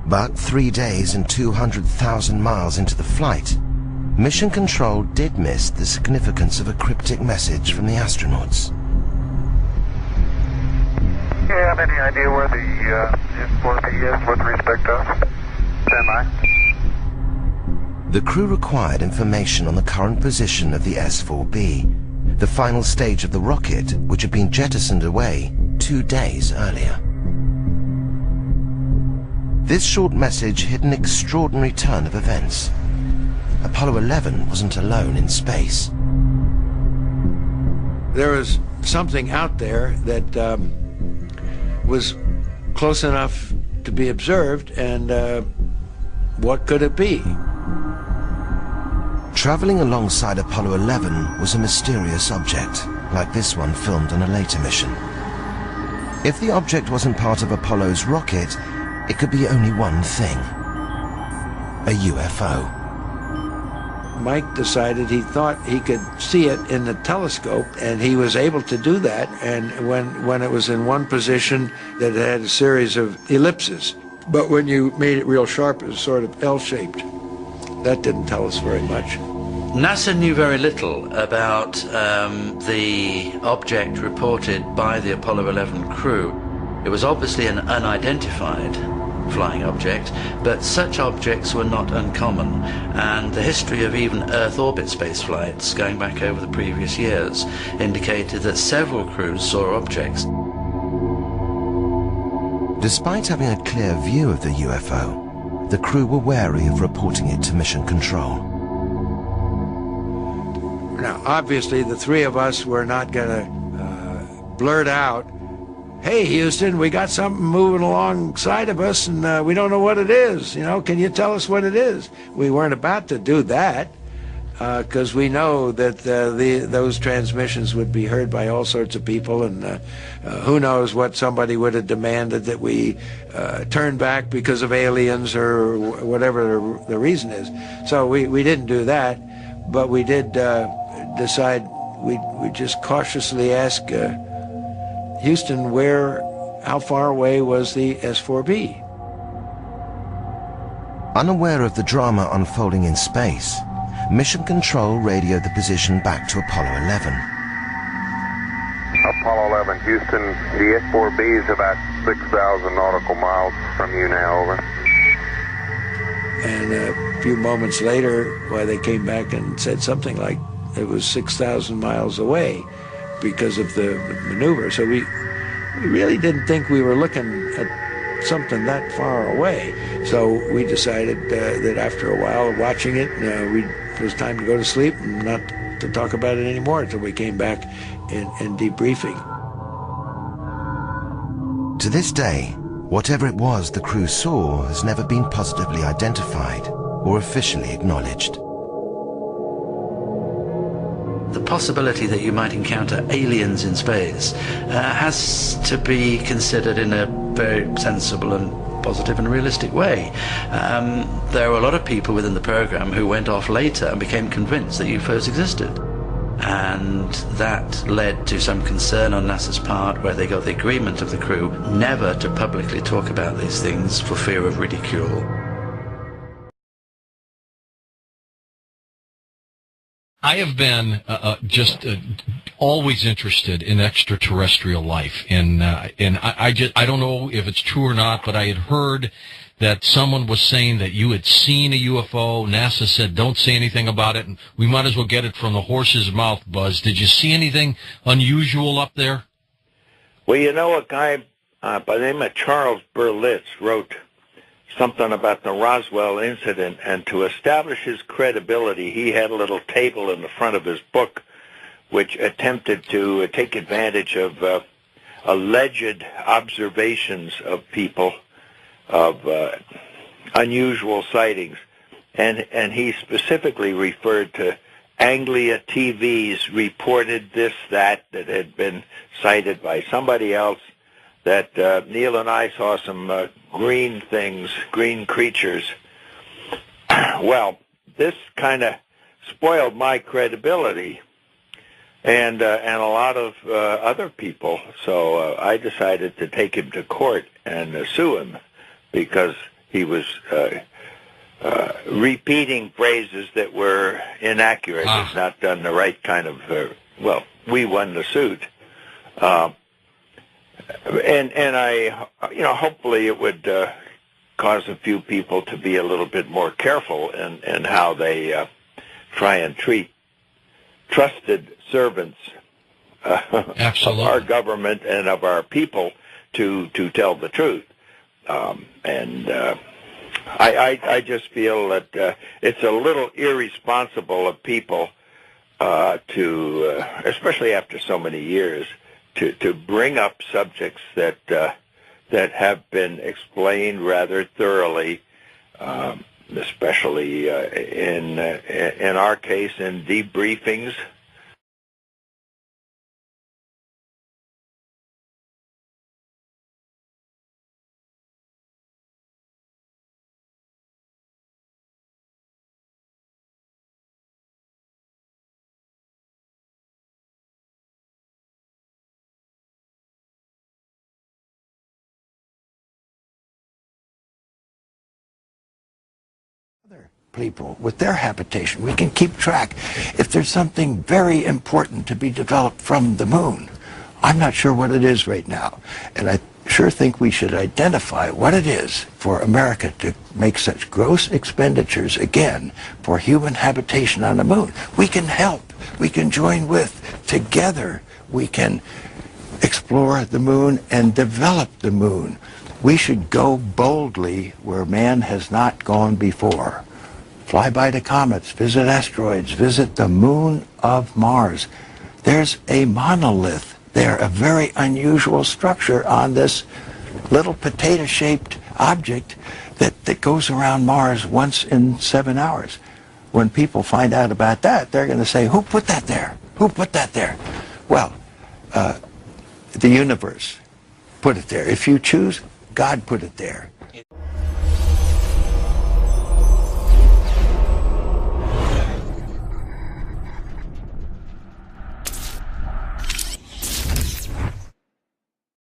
But 3 days and 200,000 miles into the flight, Mission Control did miss the significance of a cryptic message from the astronauts. Do you have any idea where the S4B is with respect to us? Stand by. The crew required information on the current position of the S4B, the final stage of the rocket which had been jettisoned away 2 days earlier. This short message hit an extraordinary turn of events. Apollo 11 wasn't alone in space. There was something out there that was close enough to be observed, and what could it be? Traveling alongside Apollo 11 was a mysterious object, like this one filmed on a later mission. If the object wasn't part of Apollo's rocket, it could be only one thing: a UFO. Mike decided he thought he could see it in the telescope, and he was able to do that. And when it was in one position, that it had a series of ellipses. But when you made it real sharp, it was sort of L-shaped. That didn't tell us very much. NASA knew very little about the object reported by the Apollo 11 crew. It was obviously an unidentified flying object, but such objects were not uncommon, and the history of even Earth orbit space flights going back over the previous years indicated that several crews saw objects. Despite having a clear view of the UFO, the crew were wary of reporting it to Mission Control. Now, obviously, the three of us were not going to blurt out, "Hey, Houston, we got something moving alongside of us, and we don't know what it is. You know, can you tell us what it is?" We weren't about to do that, because we know that those transmissions would be heard by all sorts of people, and who knows what somebody would have demanded that we turn back because of aliens or whatever the reason is. So we didn't do that, but we did decide we just cautiously ask Houston, how far away was the S4B? Unaware of the drama unfolding in space, Mission Control radioed the position back to Apollo 11. Apollo 11, Houston, the S4B is about 6,000 nautical miles from you now, over. And a few moments later, they came back and said something like it was 6,000 miles away because of the maneuver. So we really didn't think we were looking at something that far away. So we decided that after a while of watching it, it was time to go to sleep and not to talk about it anymore until we came back in debriefing. To this day, whatever it was the crew saw has never been positively identified or officially acknowledged. The possibility that you might encounter aliens in space has to be considered in a very sensible and positive and realistic way. There were a lot of people within the program who went off later and became convinced that UFOs existed. And that led to some concern on NASA's part, where they got the agreement of the crew never to publicly talk about these things for fear of ridicule. I have been always interested in extraterrestrial life, and I don't know if it's true or not, but I had heard that someone was saying that you had seen a UFO. NASA said don't say anything about it, and we might as well get it from the horse's mouth. Buzz, did you see anything unusual up there? Well, you know, a guy by the name of Charles Berlitz wrote something about the Roswell incident, and to establish his credibility, he had a little table in the front of his book which attempted to take advantage of alleged observations of people of unusual sightings, and he specifically referred to Anglia TV's reported this, that had been cited by somebody else, that Neil and I saw some green things, green creatures. Well, this kind of spoiled my credibility and a lot of other people. So I decided to take him to court and sue him, because he was repeating phrases that were inaccurate. He's not done the right kind of, well, we won the suit. And I, hopefully it would cause a few people to be a little bit more careful in how they try and treat trusted servants of our government and of our people to tell the truth. I just feel that it's a little irresponsible of people to, especially after so many years, to bring up subjects that have been explained rather thoroughly, especially in our case in debriefings. Other people with their habitation, we can keep track. If there's something very important to be developed from the moon, I'm not sure what it is right now, and I sure think we should identify what it is for America to make such gross expenditures again for human habitation on the moon. We can help, we can join with, together we can explore the moon and develop the moon. We should go boldly where man has not gone before. Fly by the comets, visit asteroids, visit the moon of Mars. There's a monolith there, a very unusual structure on this little potato-shaped object that goes around Mars once in 7 hours. When people find out about that, they're going to say, who put that there? Who put that there? Well, the universe put it there. If you choose, God put it there.